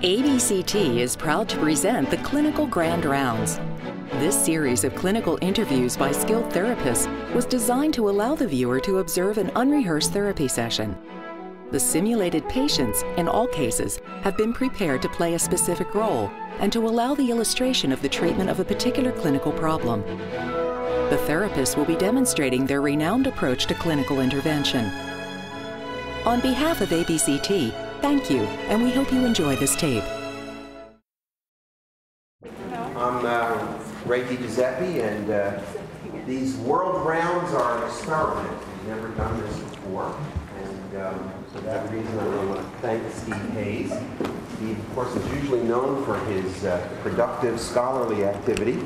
ABCT is proud to present the Clinical Grand Rounds. This series of clinical interviews by skilled therapists was designed to allow the viewer to observe an unrehearsed therapy session. The simulated patients, in all cases, have been prepared to play a specific role and to allow the illustration of the treatment of a particular clinical problem. The therapists will be demonstrating their renowned approach to clinical intervention. On behalf of ABCT, thank you, and we hope you enjoy this tape. I'm Ray DiGiuseppe, and these world rounds are an experiment. We've never done this before, and for that reason I really want to thank Steve Hayes. Steve, of course, is usually known for his productive scholarly activity,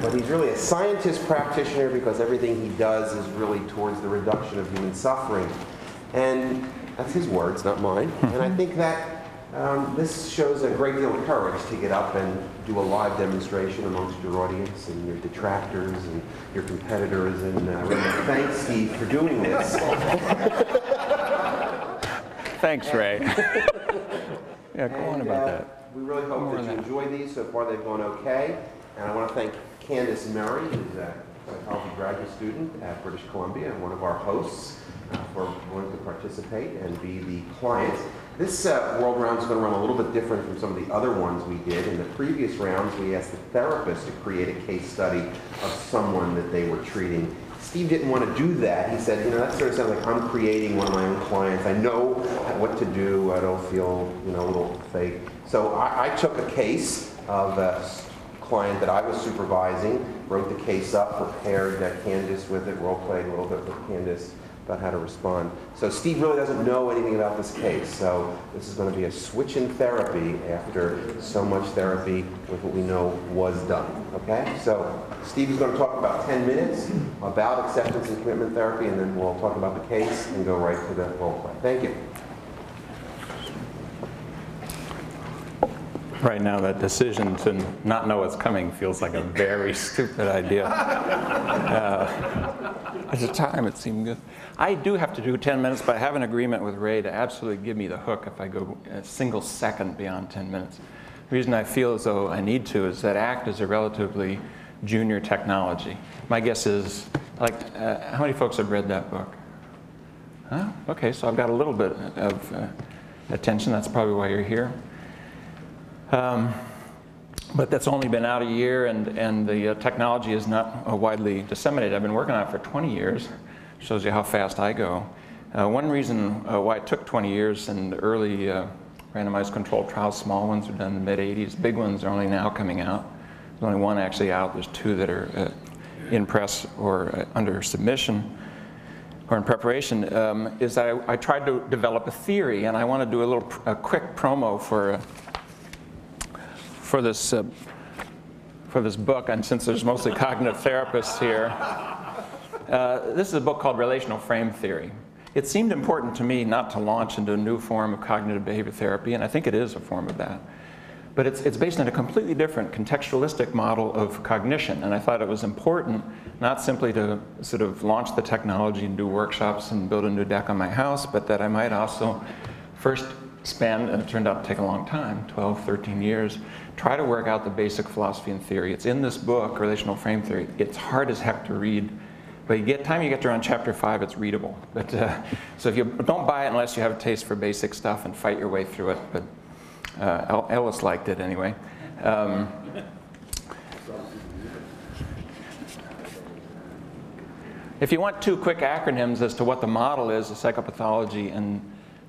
but he's really a scientist practitioner because everything he does is really towards the reduction of human suffering. And that's his words, not mine. And I think that this shows a great deal of courage to get up and do a live demonstration amongst your audience and your detractors and your competitors. And really thanks, Steve, for doing this. Thanks, Ray. Yeah, go on about that. We really hope that you enjoy these. So far, they've gone okay. And I want to thank Candace Murray, who's a psychology graduate student at British Columbia and one of our hosts, for wanting to participate and be the client. This world round is going to run a little bit different from some of the other ones we did. In the previous rounds, we asked the therapist to create a case study of someone that they were treating. Steve didn't want to do that. He said, that sort of sounds like I'm creating one of my own clients. I know what to do. I don't feel, a little fake. So I took a case of a client that I was supervising, wrote the case up, prepared Candace with it, role-played a little bit with Candace about how to respond. So Steve really doesn't know anything about this case, so this is going to be a switch in therapy after so much therapy with what we know was done, okay? So Steve is going to talk about 10 minutes about acceptance and commitment therapy, and then we'll talk about the case and go right to the role play. Thank you. Right now, that decision to not know what's coming feels like a very stupid idea. At the time, it seemed good. I do have to do 10 minutes, but I have an agreement with Ray to absolutely give me the hook if I go a single second beyond 10 minutes. The reason I feel as though I need to is that ACT is a relatively junior technology. My guess is, how many folks have read that book? Huh? Okay, so I've got a little bit of attention. That's probably why you're here. But that's only been out a year, and the technology is not widely disseminated. I've been working on it for 20 years. Shows you how fast I go. One reason why it took 20 years, and the early randomized controlled trials, small ones were done in the mid-'80s. Big ones are only now coming out. There's only one actually out. There's two that are in press or under submission or in preparation, is that I tried to develop a theory, and I want to do a quick promo for this book, and since there's mostly cognitive therapists here, this is a book called Relational Frame Theory. It seemed important to me not to launch into a new form of cognitive behavior therapy, and I think it is a form of that. But it's based on a completely different contextualistic model of cognition, and I thought it was important not simply to sort of launch the technology and do workshops and build a new deck on my house, but that I might also first spend, and it turned out to take a long time, 12, 13 years, try to work out the basic philosophy and theory. It's in this book, Relational Frame Theory. It's hard as heck to read, but you get to around chapter 5, it's readable. But so if you don't buy it unless you have a taste for basic stuff and fight your way through it. But Ellis liked it anyway. If you want two quick acronyms as to what the model is of psychopathology and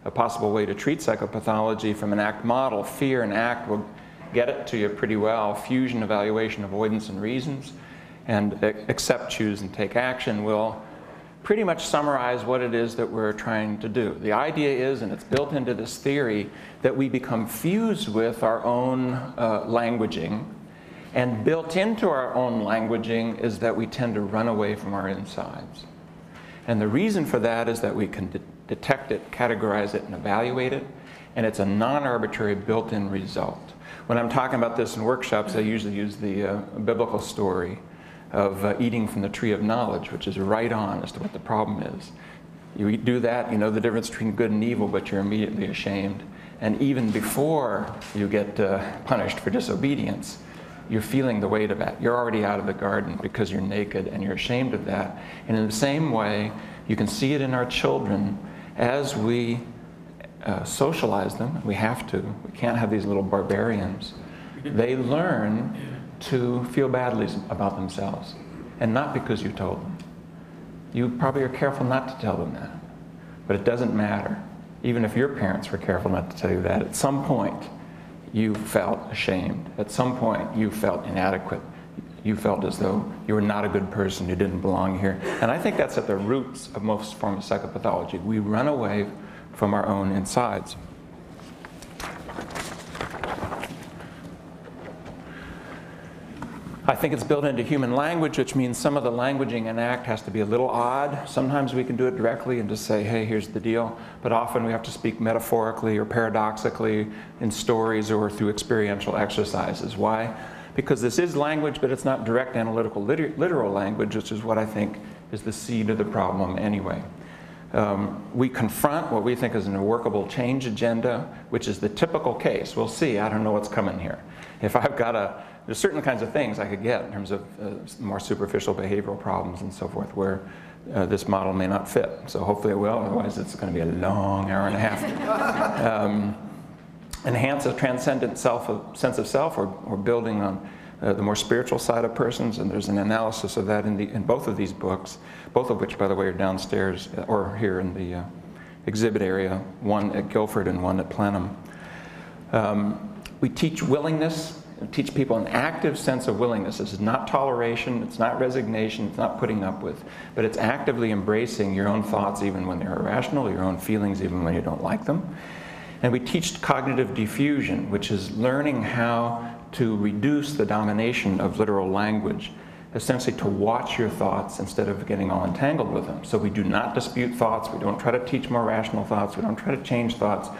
a possible way to treat psychopathology from an ACT model, fear and ACT will get it to you pretty well. Fusion, evaluation, avoidance, and reasons. And accept, choose, and take action will pretty much summarize what it is that we're trying to do. The idea is, and it's built into this theory, that we become fused with our own languaging. And built into our own languaging is that we tend to run away from our insides. And the reason for that is that we can detect it, categorize it, and evaluate it. And it's a non-arbitrary built-in result. When I'm talking about this in workshops, I usually use the biblical story of eating from the tree of knowledge, which is right on as to what the problem is. You do that, you know the difference between good and evil, but you're immediately ashamed. And even before you get punished for disobedience, you're feeling the weight of that. You're already out of the garden because you're naked and you're ashamed of that. And in the same way, you can see it in our children as we socialize them. We have to. We can't have these little barbarians. They learn to feel badly about themselves. And not because you told them. You probably are careful not to tell them that. But it doesn't matter. Even if your parents were careful not to tell you that, at some point you felt ashamed. At some point you felt inadequate. You felt as though you were not a good person, you didn't belong here. And I think that's at the roots of most forms of psychopathology. We run away from our own insides. I think it's built into human language, which means some of the languaging and act has to be a little odd. Sometimes we can do it directly and just say, hey, here's the deal. But often we have to speak metaphorically or paradoxically in stories or through experiential exercises. Why? Because this is language, but it's not direct analytical literal language, which is what I think is the seed of the problem anyway. We confront what we think is an workable change agenda, which is the typical case. We'll see, I don't know what's coming here. If I've got there's certain kinds of things I could get in terms of more superficial behavioral problems and so forth where this model may not fit. So hopefully it will, otherwise it's going to be a long hour and a half. Enhance a transcendent sense of self or building on the more spiritual side of persons, and there's an analysis of that in both of these books, both of which, by the way, are downstairs or here in the exhibit area, one at Guilford and one at Plenum. We teach willingness, teach people an active sense of willingness. This is not toleration, it's not resignation, it's not putting up with, but it's actively embracing your own thoughts even when they're irrational, your own feelings even when you don't like them. And we teach cognitive diffusion, which is learning how to reduce the domination of literal language, essentially to watch your thoughts instead of getting all entangled with them. So we do not dispute thoughts, we don't try to teach more rational thoughts, we don't try to change thoughts,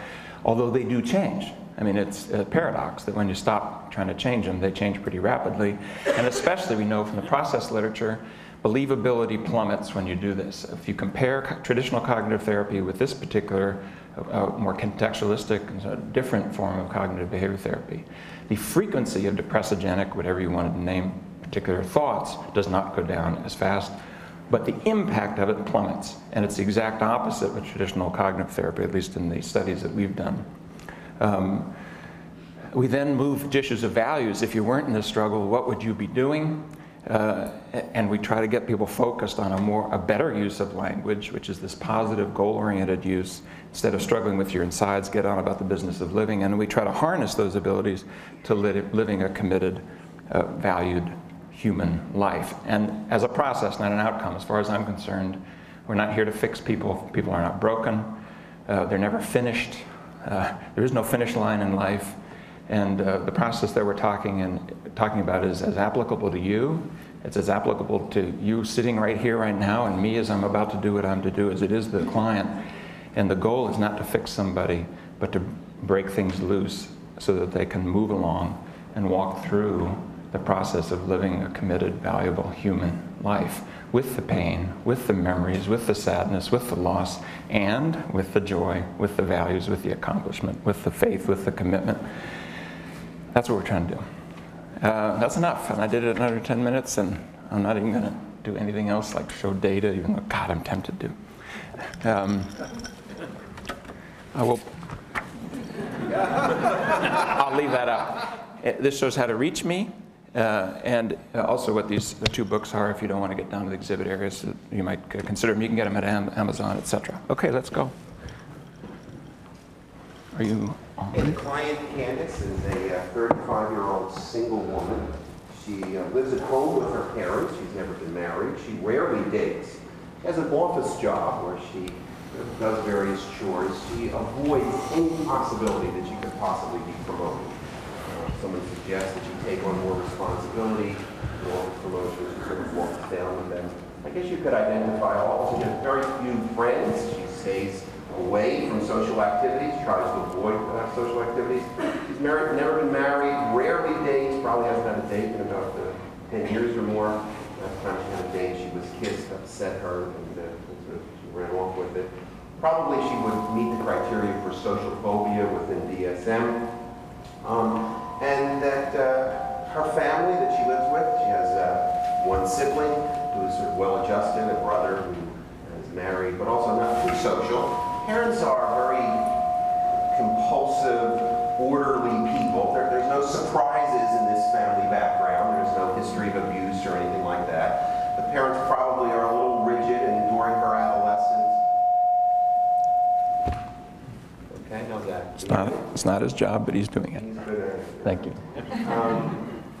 although they do change. I mean, it's a paradox that when you stop trying to change them, they change pretty rapidly. And especially we know from the process literature, believability plummets when you do this. If you compare traditional cognitive therapy with this particular more contextualistic and different form of cognitive behavior therapy, the frequency of depressogenic, whatever you wanted to name particular thoughts, does not go down as fast, but the impact of it plummets. And it's the exact opposite with traditional cognitive therapy, at least in the studies that we've done. We then move to issues of values. If you weren't in this struggle, what would you be doing? And we try to get people focused on a better use of language, which is this positive, goal-oriented use. Instead of struggling with your insides, get on about the business of living. And we try to harness those abilities to living a committed, valued human life. And as a process, not an outcome, as far as I'm concerned, we're not here to fix people. People are not broken. They're never finished. There is no finish line in life. And the process that we're talking about is as applicable to you. It's as applicable to you sitting right here, right now, and me as I'm about to do what I'm to do as it is the client. And the goal is not to fix somebody, but to break things loose so that they can move along and walk through the process of living a committed, valuable human life with the pain, with the memories, with the sadness, with the loss, and with the joy, with the values, with the accomplishment, with the faith, with the commitment. That's what we're trying to do. That's enough, and I did it in under 10 minutes, and I'm not even going to do anything else like show data, even though, God, I'm tempted to. I'll leave that up. This shows how to reach me, and also what the two books are if you don't want to get down to the exhibit areas. So you might consider them. You can get them at Amazon, etc. Okay, let's go. Are you on? The client, Candace, is a 35-year-old single woman. She lives at home with her parents. She's never been married. She rarely dates. She has an office job where she does various chores. She avoids any possibility that she could possibly be promoted. Someone suggests that she take on more responsibility, more promotions, she sort of walks down with them. I guess you could identify all. She has very few friends. She stays away from social activities, tries to avoid social activities. She's married, never been married, rarely dates, probably hasn't had a date in about 10 years or more. Last time she had a date, she was kissed, upset her, and she ran off with it. Probably she would meet the criteria for social phobia within DSM. And that her family that she lives with, she has one sibling who's sort of well-adjusted, a brother who is married, but also not too social. Parents are very compulsive, orderly people. There's no surprises in this family background. There's no history of abuse or anything like that. The parents probably are a little rigid, and during her adolescence. Okay, how's that? It's not his job, but he's doing it. He's good at it. Thank you.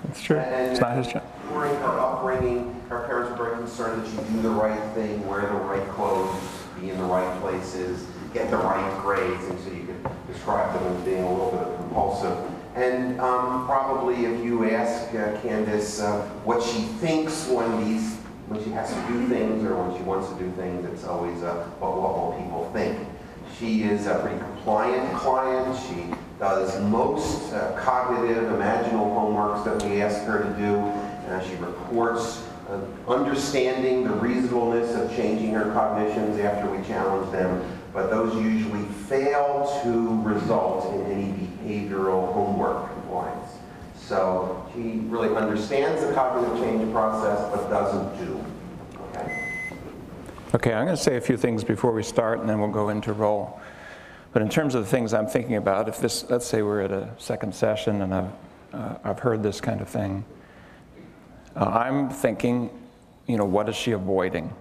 That's true. It's not his job. During her upbringing, her parents were very concerned that she do the right thing, wear the right clothes, be in the right places, get the right grades, and so you could describe them as being a little bit compulsive. And probably if you ask Candace what she thinks when she has to do things or when she wants to do things, it's always what will people think. She is a pretty compliant client. She does most cognitive, imaginal homeworks that we ask her to do. She reports understanding the reasonableness of changing her cognitions after we challenge them, but those usually fail to result in any behavioral homework compliance. So she really understands the cognitive change process, but doesn't do. Okay, I'm going to say a few things before we start, and then we'll go into role. But in terms of the things I'm thinking about, if this, let's say we're at a second session and I've heard this kind of thing, I'm thinking, what is she avoiding?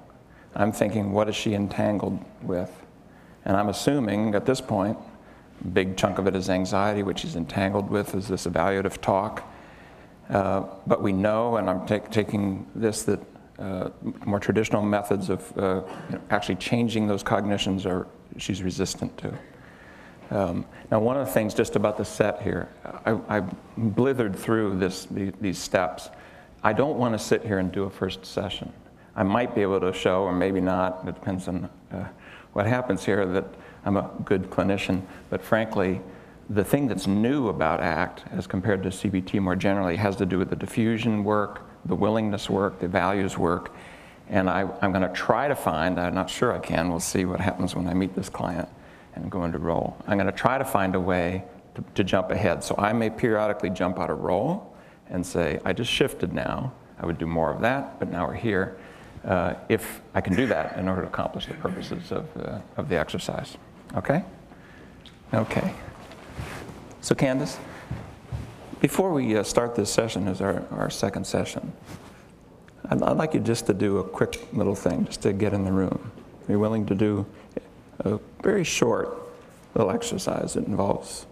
I'm thinking, what is she entangled with? And I'm assuming at this point, a big chunk of it is anxiety, which she's entangled with, is this evaluative talk. But we know, and I'm taking this, that more traditional methods of actually changing those cognitions she's resistant to. Now, one of the things just about the set here, I blithered through these steps. I don't want to sit here and do a first session. I might be able to show, or maybe not. It depends on what happens here, that I'm a good clinician. But frankly, the thing that's new about ACT as compared to CBT more generally has to do with the diffusion work, the willingness work, the values work. And I'm going to try to find, I'm not sure I can, we'll see what happens when I meet this client and go into role. I'm going to try to find a way to jump ahead. So I may periodically jump out of role and say, I just shifted now. I would do more of that, but now we're here. If I can do that in order to accomplish the purposes of the exercise. Okay? Okay. So Candace, before we start this session as our second session, I'd like you just to do a quick little thing, just to get in the room. Are you willing to do a very short little exercise that involves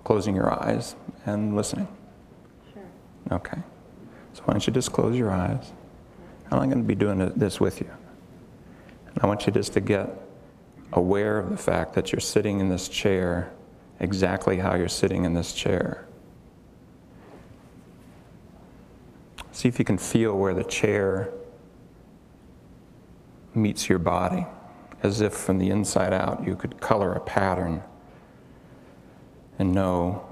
closing your eyes and listening? Sure. Okay. So why don't you just close your eyes? And I'm going to be doing this with you. And I want you just to get aware of the fact that you're sitting in this chair exactly how you're sitting in this chair. See if you can feel where the chair meets your body, as if from the inside out you could color a pattern and know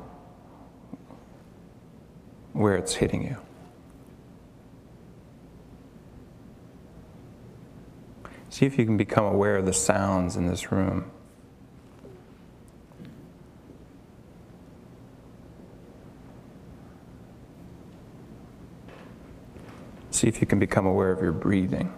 where it's hitting you. See if you can become aware of the sounds in this room. See if you can become aware of your breathing.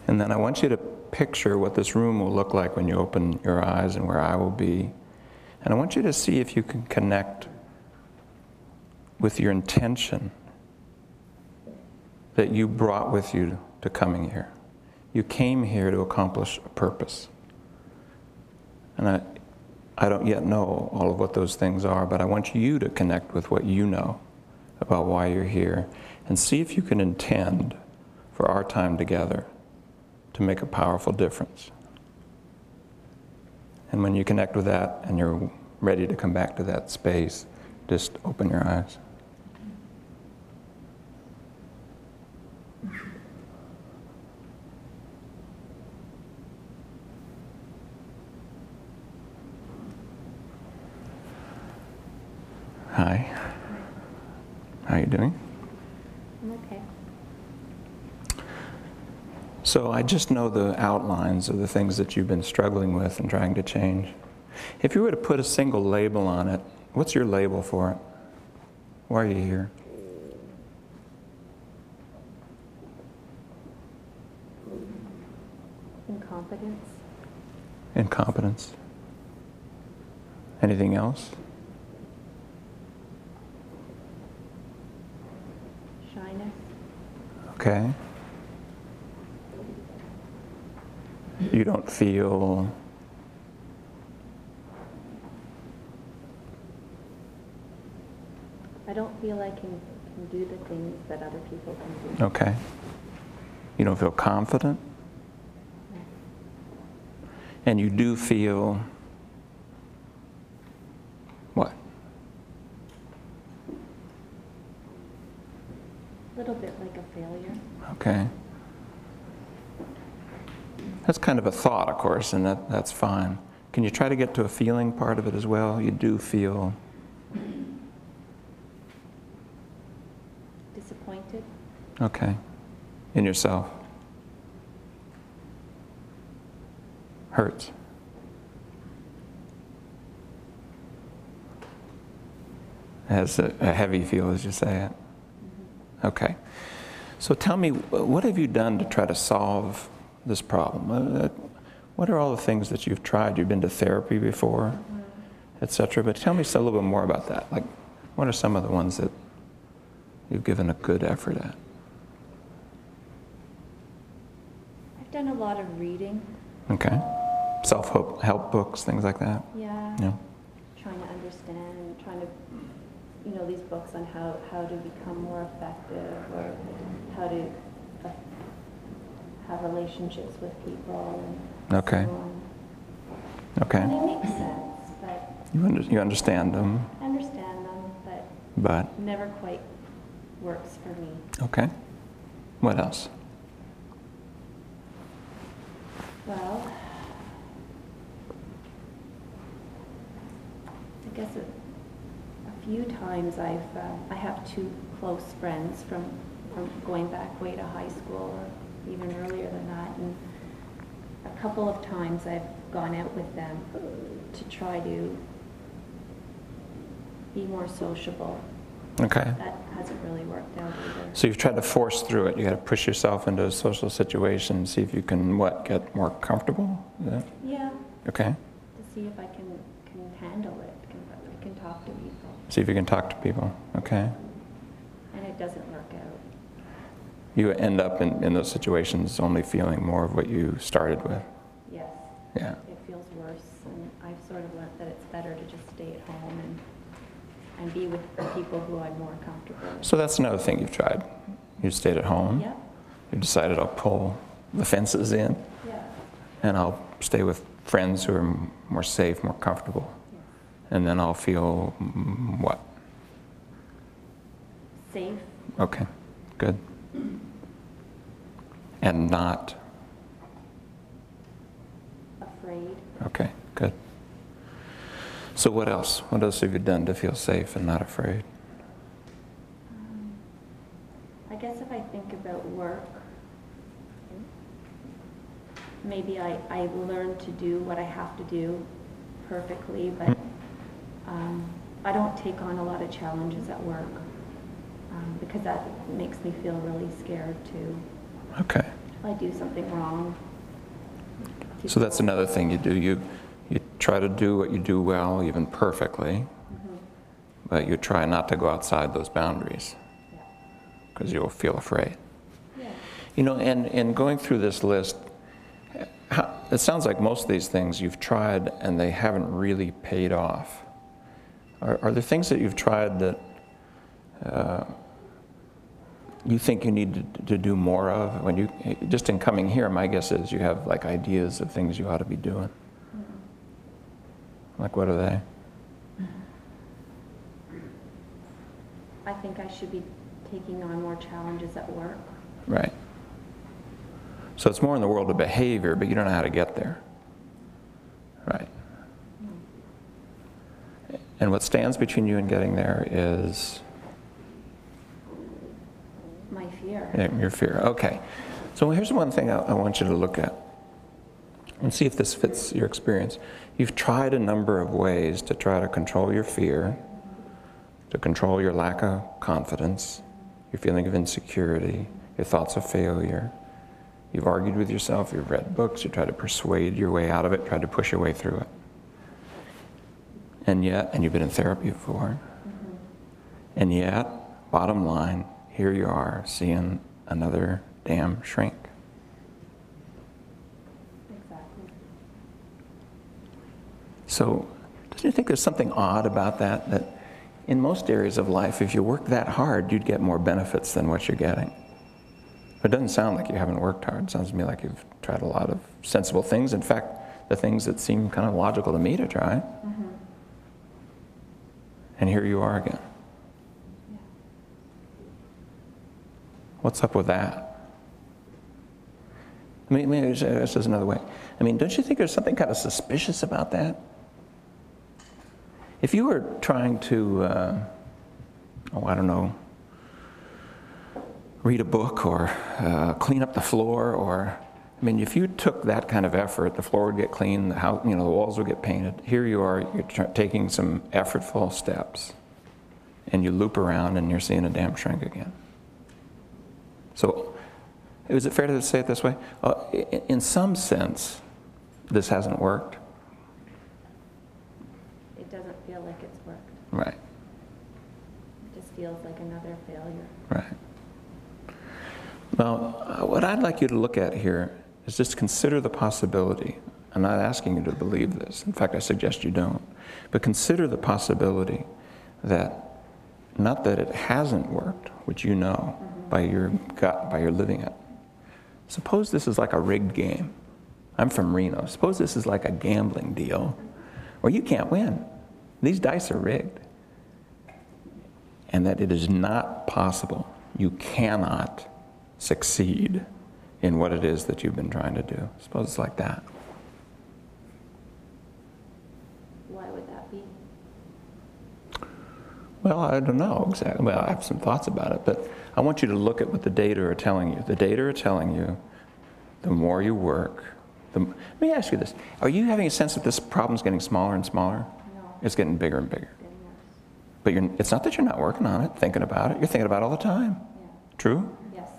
And then I want you to picture what this room will look like when you open your eyes and where I will be. And I want you to see if you can connect with your intention that you brought with you to coming here. You came here to accomplish a purpose. And I don't yet know all of what those things are, but I want you to connect with what you know about why you're here and see if you can intend for our time together to make a powerful difference. And when you connect with that and you're ready to come back to that space, just open your eyes. Hi. How are you doing? So I just know the outlines of the things that you've been struggling with and trying to change. If you were to put a single label on it, what's your label for it? Why are you here? Incompetence. Incompetence. Anything else? Shyness. Okay. You don't feel I don't feel I can do the things that other people can do. okay. You don't feel confident? No. And you do feel what? A little bit like a failure. Okay. That's kind of a thought, of course, and that's fine. Can you try to get to a feeling part of it as well? You do feel Disappointed. okay in yourself. Hurts. Has a heavy feel as you say it. Okay. So tell me, what have you done to try to solve this problem? What are all the things that you've tried? You've been to therapy before, etc. But tell me a little bit more about that. Like, what are some of the ones that you've given a good effort at? I've done a lot of reading. Okay. Self-help books, things like that? Yeah. Yeah. Trying to understand, trying to, these books on how to become more effective or how to have relationships with people and Okay. so on. Okay. And it makes sense, but You understand them, I understand them, but but never quite works for me. okay. What else? Well, I guess a few times I have two close friends from going back way to high school or even earlier than that, and a couple of times I've gone out with them to try to be more sociable. Okay. That hasn't really worked out either. So you've tried to force through it. You got to push yourself into a social situation, see if you can, get more comfortable? Is that? Yeah, Okay. to see if I can handle it, can talk to people, See if you can talk to people. Okay. and it doesn't work out. You end up in those situations only feeling more of what you started with. Yes. Yeah. It feels worse, and I've sort of learned that it's better to just stay at home and be with the people who I'm more comfortable with. So that's another thing you've tried. You stayed at home. Yeah, You decided I'll pull the fences in yeah, and I'll stay with friends who are more safe, more comfortable. yes. And then I'll feel what? Safe, Okay, good. And not, afraid. okay, good. So what else? What else have you done to feel safe and not afraid? I guess if I think about work, maybe I learned to do what I have to do perfectly, but I don't take on a lot of challenges at work because that makes me feel really scared too. Okay. If I do something wrong. So that's another thing you do. You try to do what you do well, even perfectly, but you try not to go outside those boundaries Yeah. because you'll feel afraid. Yeah. And going through this list, it sounds like most of these things you've tried and they haven't really paid off. Are there things that you've tried that you think you need to do more of? When you just in coming here, my guess is you have like ideas of things you ought to be doing. Like what are they? I think I should be taking on more challenges at work. Right. So it's more in the world of behavior, but you don't know how to get there. Right. And what stands between you and getting there is My fear. your fear. Okay. So here's one thing I want you to look at and see if this fits your experience. You've tried a number of ways to try to control your fear, to control your lack of confidence, your feeling of insecurity, your thoughts of failure. You've argued with yourself, you've read books, you tried to persuade your way out of it, tried to push your way through it. And you've been in therapy before. And yet, bottom line, here you are seeing another damn shrink. Exactly. So, don't you think there's something odd about that? That in most areas of life, if you work that hard, you'd get more benefits than what you're getting. It doesn't sound like you haven't worked hard. It sounds to me like you've tried a lot of sensible things. In fact, the things that seem kind of logical to me to try. Mm-hmm. And here you are again. Yeah. What's up with that? I mean, this is another way. I mean, don't you think there's something kind of suspicious about that? If you were trying to, I don't know, read a book or clean up the floor, or, I mean, if you took that kind of effort, the floor would get clean, the house, the walls would get painted. Here you are, you're taking some effortful steps, and you loop around and you're seeing a damn shrink again. So, is it fair to say it this way? In some sense, this hasn't worked. It doesn't feel like it's worked. Right. It just feels like another failure. Right. Well, what I'd like you to look at here is just consider the possibility. I'm not asking you to believe this. In fact, I suggest you don't. But consider the possibility that, not that it hasn't worked, which you know by your gut, by your living it. Suppose this is like a rigged game. I'm from Reno. Suppose this is like a gambling deal where you can't win. These dice are rigged. And that it is not possible. You cannot succeed in what it is that you've been trying to do. Suppose it's like that. Why would that be? Well, I don't know exactly. Well, I have some thoughts about it, but I want you to look at what the data are telling you. The data are telling you the more you work, let me ask you this. Are you having a sense that this problem's getting smaller and smaller? No. It's getting bigger and bigger. It's getting worse. But it's not that you're not working on it, thinking about it. You're thinking about it all the time. Yeah. True? Yes.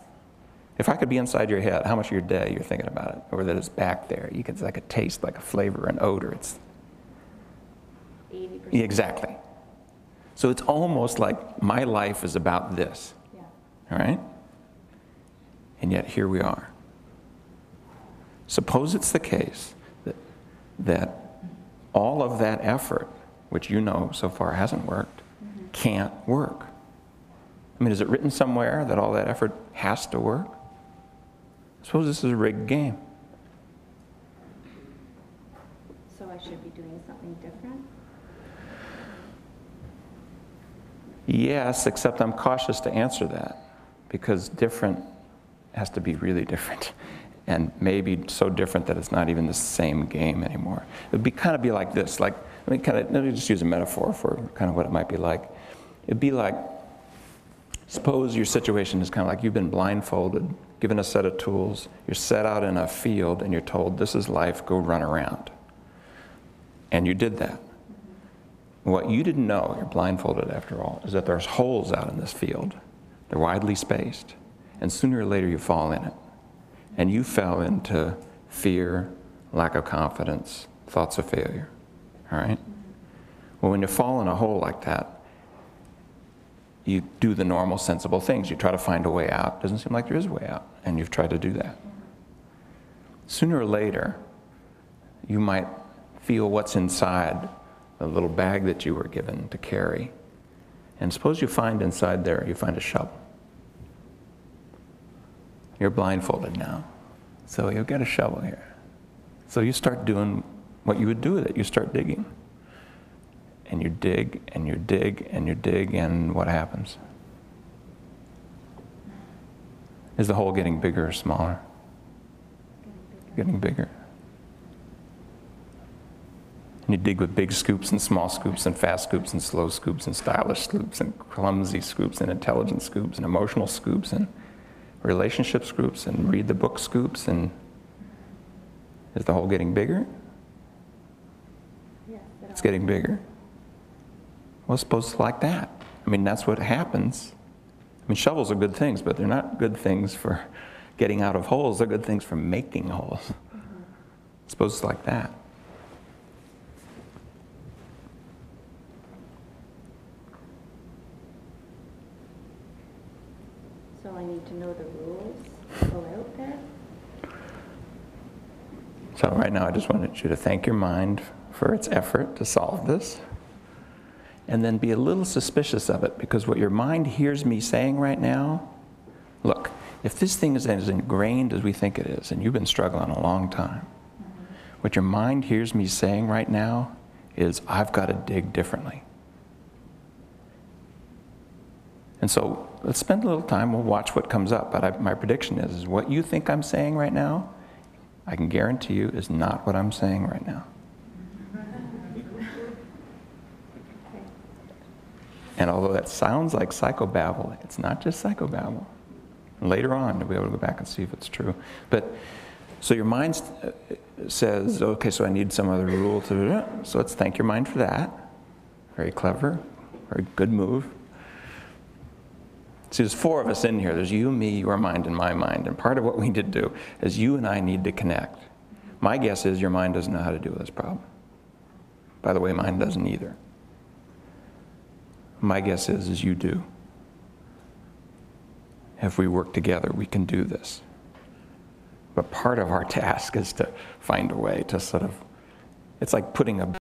If I could be inside your head, how much of your day you're thinking about it? Or that it's back there. You could, like a taste, like a flavor, an odor. It's 80%. Yeah, exactly. So it's almost like my life is about this. Yeah. All right? And yet here we are. Suppose it's the case that all of that effort, which you know so far hasn't worked, can't work. I mean, is it written somewhere that all that effort has to work? Suppose this is a rigged game. So I should be doing something different? Yes, except I'm cautious to answer that, because different has to be really different, and maybe so different that it's not even the same game anymore. It would kind of be like this. Like, let me just use a metaphor for kind of what it might be like. It'd be like, suppose your situation is kind of like you've been blindfolded, given a set of tools, you're set out in a field, and you're told, this is life, go run around. And you did that. What you didn't know, you're blindfolded after all, is that there's holes out in this field. They're widely spaced. And sooner or later you fall in it. And you fell into fear, lack of confidence, thoughts of failure. All right? Well, when you fall in a hole like that, you do the normal, sensible things. You try to find a way out. Doesn't seem like there is a way out. And you've tried to do that. Sooner or later, you might feel what's inside the little bag that you were given to carry. And suppose you find inside there, you find a shovel. You're blindfolded now. So you'll get a shovel here. So you start doing what you would do with it. You start digging. And you dig, and you dig, and you dig, and what happens? Is the hole getting bigger or smaller? Getting bigger. And you dig with big scoops and small scoops and fast scoops and slow scoops and stylish scoops and clumsy scoops and intelligent scoops and emotional scoops. And relationships groups and read the book Scoops, and is the hole getting bigger? Yes, It's getting bigger. Well, it's supposed to like that. I mean, that's what happens. I mean, shovels are good things, but they're not good things for getting out of holes. They're good things for making holes. It's supposed to like that. So I need to know the rules to go out there? So right now I just wanted you to thank your mind for its effort to solve this. And then be a little suspicious of it, because what your mind hears me saying right now, look, if this thing is as ingrained as we think it is, and you've been struggling a long time, what your mind hears me saying right now is, I've got to dig differently. And so let's spend a little time, we'll watch what comes up, but my prediction is what you think I'm saying right now, I can guarantee you is not what I'm saying right now. And although that sounds like psychobabble, it's not just psychobabble. Later on, we'll be able to go back and see if it's true. But, so your mind says, okay, so I need some other rule to, so let's thank your mind for that. Very clever, very good move. See, there's four of us in here. There's you, me, your mind, and my mind. And part of what we need to do is you and I need to connect. My guess is your mind doesn't know how to deal with this problem. By the way, mine doesn't either. My guess is you do. If we work together, we can do this. But part of our task is to find a way to sort of, it's like putting a